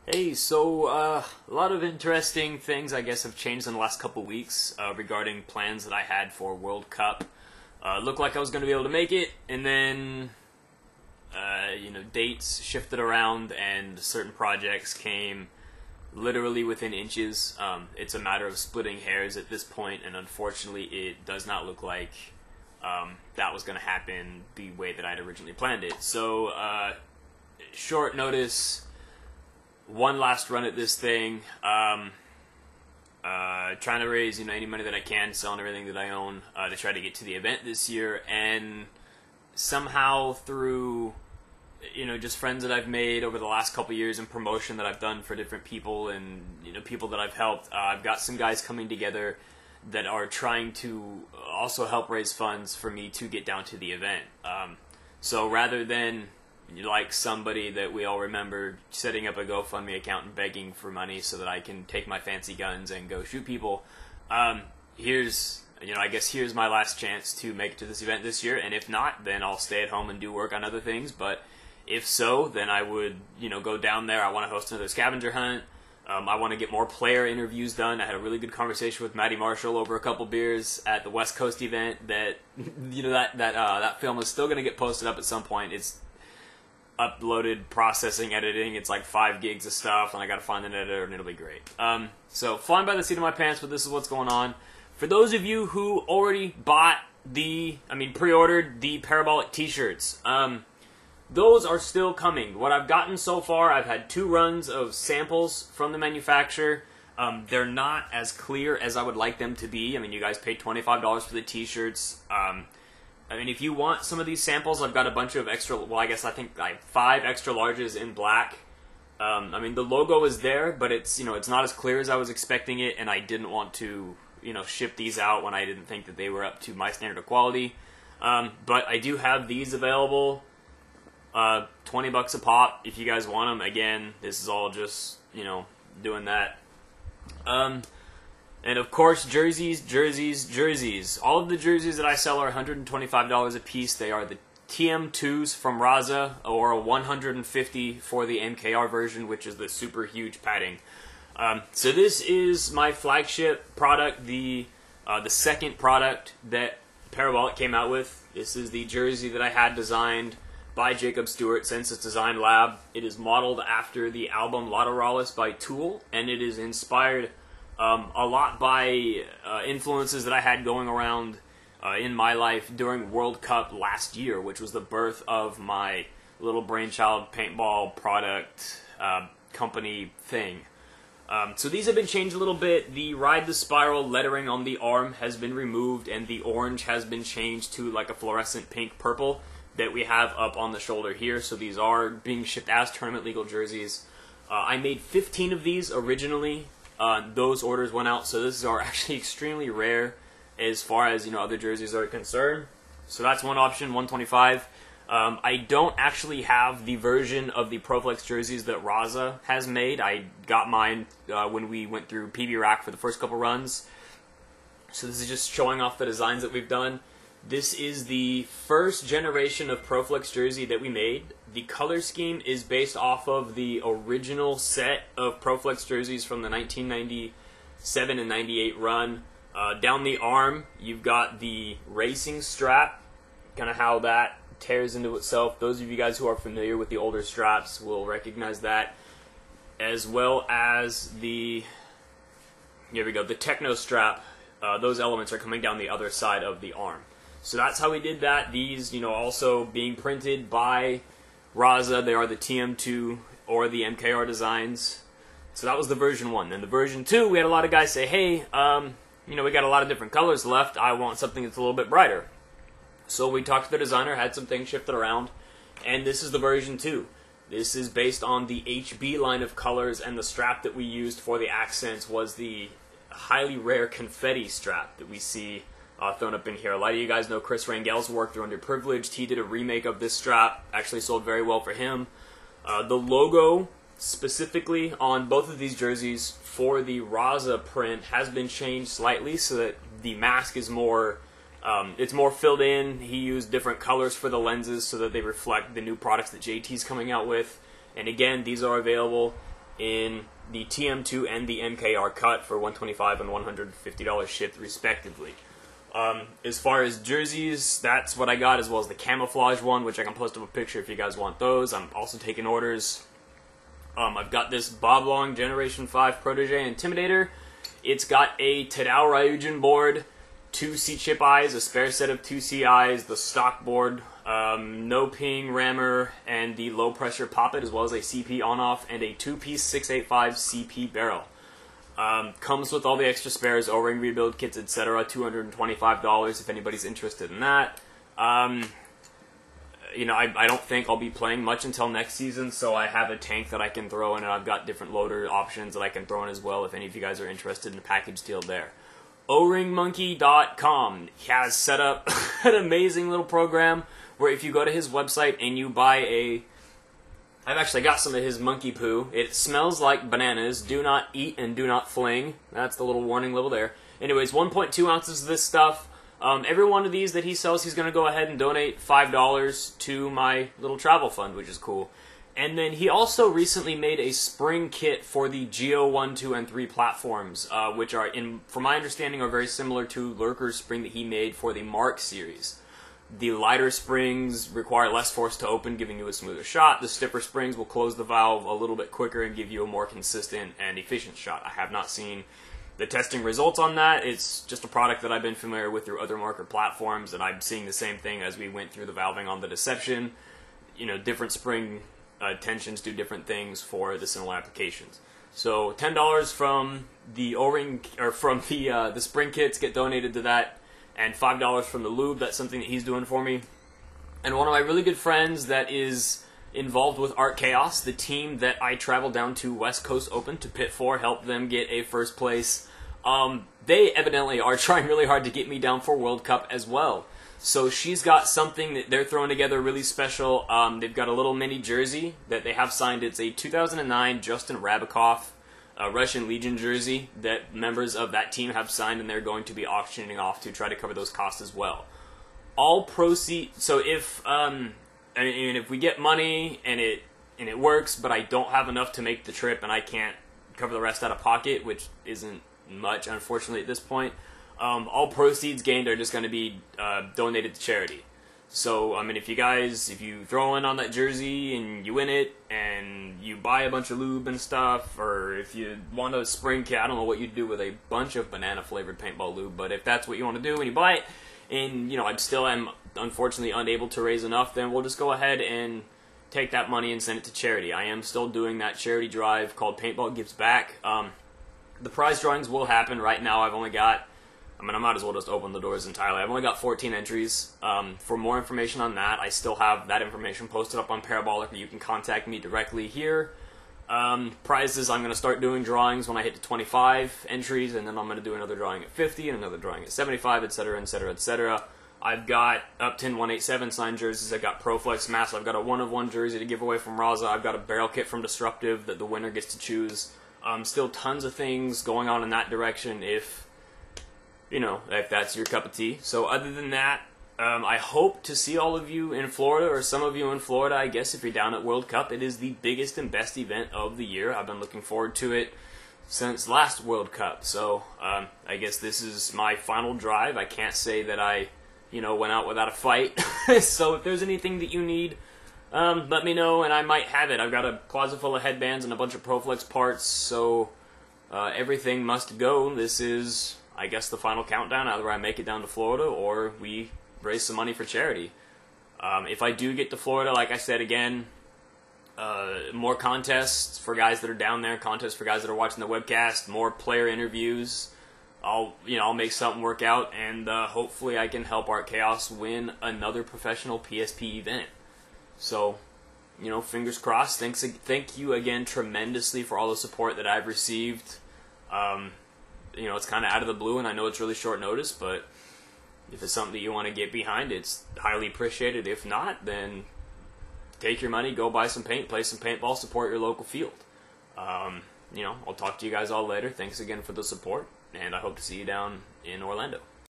Hey, so a lot of interesting things I guess have changed in the last couple weeks regarding plans that I had for World Cup. Looked like I was going to be able to make it, and then dates shifted around, and certain projects came literally within inches. It's a matter of splitting hairs at this point, and unfortunately, it does not look like that was going to happen the way that I'd originally planned it. So, short notice. One last run at this thing, trying to raise any money that I can, selling everything that I own to try to get to the event this year, and somehow through just friends that I've made over the last couple years and promotion that I've done for different people and people that I've helped, I've got some guys coming together that are trying to also help raise funds for me to get down to the event. So rather than like somebody that we all remember setting up a GoFundMe account and begging for money so that I can take my fancy guns and go shoot people, here's my last chance to make it to this event this year, and if not, then I'll stay at home and do work on other things. But if so, then I would go down there. I want to host another scavenger hunt. I want to get more player interviews done. I had a really good conversation with Matty Marshall over a couple beers at the West Coast event. That that film is still going to get posted up at some point. It's uploaded, processing, editing. It's like 5 gigs of stuff, and I got to find an editor, and it'll be great. So flying by the seat of my pants, but this is what's going on. For those of you who already pre-ordered the parabolic t-shirts, those are still coming. What I've gotten so far, I've had 2 runs of samples from the manufacturer. They're not as clear as I would like them to be. You guys paid $25 for the t-shirts. If you want some of these samples, I've got a bunch of extra, I think like 5 extra larges in black. The logo is there, but it's not as clear as I was expecting it, and I didn't want to, ship these out when I didn't think that they were up to my standard of quality. But I do have these available, $20 a pop if you guys want them. Again, this is all just, doing that. And of course, jerseys. All of the jerseys that I sell are $125 a piece. They are the TM2s from Raza, or $150 for the MKR version, which is the super huge padding. So this is my flagship product, the second product that Parabolic came out with. This is the jersey that I had designed by Jacob Stewart, Census Design Lab. It is modeled after the album Lateralus by Tool, and it is inspired a lot by influences that I had going around in my life during World Cup last year, which was the birth of my little brainchild paintball product company thing. So these have been changed a little bit. The Ride the Spiral lettering on the arm has been removed, and the orange has been changed to like a fluorescent pink purple that we have up on the shoulder here. So these are being shipped as tournament legal jerseys. I made 15 of these originally. Those orders went out, so this are actually extremely rare as far as other jerseys are concerned. So that's one option, $125. I don't actually have the version of the ProFlex jerseys that Raza has made. I got mine when we went through PB Rack for the first couple runs. So this is just showing off the designs that we've done. This is the first generation of ProFlex jersey that we made. The color scheme is based off of the original set of ProFlex jerseys from the 1997 and 98 run. Down the arm, you've got the racing strap, kind of how that tears into itself. Those of you guys who are familiar with the older straps will recognize that, as well as the, here we go, the techno strap. Those elements are coming down the other side of the arm. So that's how we did that. These, also being printed by Raza. They are the TM2 or the MKR designs. So that was the version 1. Then the version 2, we had a lot of guys say, hey, we got a lot of different colors left. I want something that's a little bit brighter. So we talked to the designer, had some things shifted around, and this is the version 2. This is based on the HB line of colors, and the strap that we used for the accents was the highly rare confetti strap that we see thrown up in here. A lot of you guys know Chris Rangel's work through Underprivileged. He did a remake of this strap. Actually sold very well for him. The logo, specifically on both of these jerseys for the Raza print, has been changed slightly so that the mask is more, it's more filled in. He used different colors for the lenses so that they reflect the new products that JT's coming out with. And again, these are available in the TM2 and the MKR cut for $125 and $150 shipped respectively. As far as jerseys, that's what I got, as well as the camouflage one, which I can post up a picture if you guys want those. I'm also taking orders. I've got this Bob Long Generation 5 Protege Intimidator. It's got a Tadao Ryujin board, 2 C-chip eyes, a spare set of 2 C eyes, the stock board, no ping rammer, and the low pressure poppet, as well as a CP on-off, and a 2-piece 685 CP barrel. Comes with all the extra spares, O-ring rebuild kits, etc. $225 if anybody's interested in that. You know, I don't think I'll be playing much until next season, so I have a tank that I can throw in, and I've got different loader options that I can throw in as well if any of you guys are interested in a package deal there. ORingMonkey.com has set up an amazing little program where if you go to his website and you buy a... I've actually got some of his monkey poo. It smells like bananas. Do not eat and do not fling. That's the little warning level there. Anyways, 1.2 ounces of this stuff. Every one of these that he sells, he's going to go ahead and donate $5 to my little travel fund, which is cool. And then he also recently made a spring kit for the Geo 1, 2, and 3 platforms, which are, from my understanding, are very similar to Lurker's spring that he made for the Mark series. The lighter springs require less force to open, giving you a smoother shot. The stiffer springs will close the valve a little bit quicker and give you a more consistent and efficient shot. I have not seen the testing results on that. It's just a product that I've been familiar with through other marker platforms, and I'm seeing the same thing as we went through the valving on the Deception. You know, different spring tensions do different things for the similar applications. So $10 from the O-ring, or from the spring kits get donated to that, and $5 from the lube. That's something that he's doing for me. And one of my really good friends that is involved with Art Chaos, the team that I traveled down to West Coast Open to pit for, helped them get a first place. They evidently are trying really hard to get me down for World Cup as well. So she's got something that they're throwing together really special. They've got a little mini jersey that they have signed. It's a 2009 Justin Rabikov Russian Legion jersey that members of that team have signed, and they're going to be auctioning off to try to cover those costs as well. All proceeds. So if if we get money and it works, but I don't have enough to make the trip and I can't cover the rest out of pocket, which isn't much, unfortunately, at this point, all proceeds gained are just going to be donated to charity. So, I mean, if you throw in on that jersey and you win it and you buy a bunch of lube and stuff, or if you want a spring kit, I don't know what you'd do with a bunch of banana-flavored paintball lube, but if that's what you want to do and you buy it, and, you know, I still am unfortunately unable to raise enough, then we'll just go ahead and take that money and send it to charity. I am still doing that charity drive called Paintball Gives Back. The prize drawings will happen. Right now I've only got, I might as well just open the doors entirely. I've only got 14 entries. For more information on that, I still have that information posted up on Parabolic, or you can contact me directly here. Prizes, I'm going to start doing drawings when I hit to 25 entries, and then I'm going to do another drawing at 50, and another drawing at 75, etc., etc., etc. I've got Upton 187 signed jerseys. I've got ProFlex masks. I've got a 1-of-1 jersey to give away from Raza. I've got a barrel kit from Disruptive that the winner gets to choose. Still tons of things going on in that direction if that's your cup of tea. So other than that, I hope to see all of you in Florida, or some of you in Florida, I guess, if you're down at World Cup. It is the biggest and best event of the year. I've been looking forward to it since last World Cup. So I guess this is my final drive. I can't say that I went out without a fight. So if there's anything that you need, let me know, and I might have it. I've got a closet full of headbands and a bunch of ProFlex parts, so everything must go. This is, I guess, the final countdown. Either I make it down to Florida or we raise some money for charity. If I do get to Florida, like I said again, more contests for guys that are down there, contests for guys that are watching the webcast, more player interviews. I'll make something work out, and hopefully I can help Art Chaos win another professional PSP event. So, fingers crossed. Thank you again tremendously for all the support that I've received. It's kind of out of the blue, and I know it's really short notice, but if it's something that you want to get behind, it's highly appreciated. If not, then take your money, go buy some paint, play some paintball, support your local field. I'll talk to you guys all later. Thanks again for the support, and I hope to see you down in Orlando.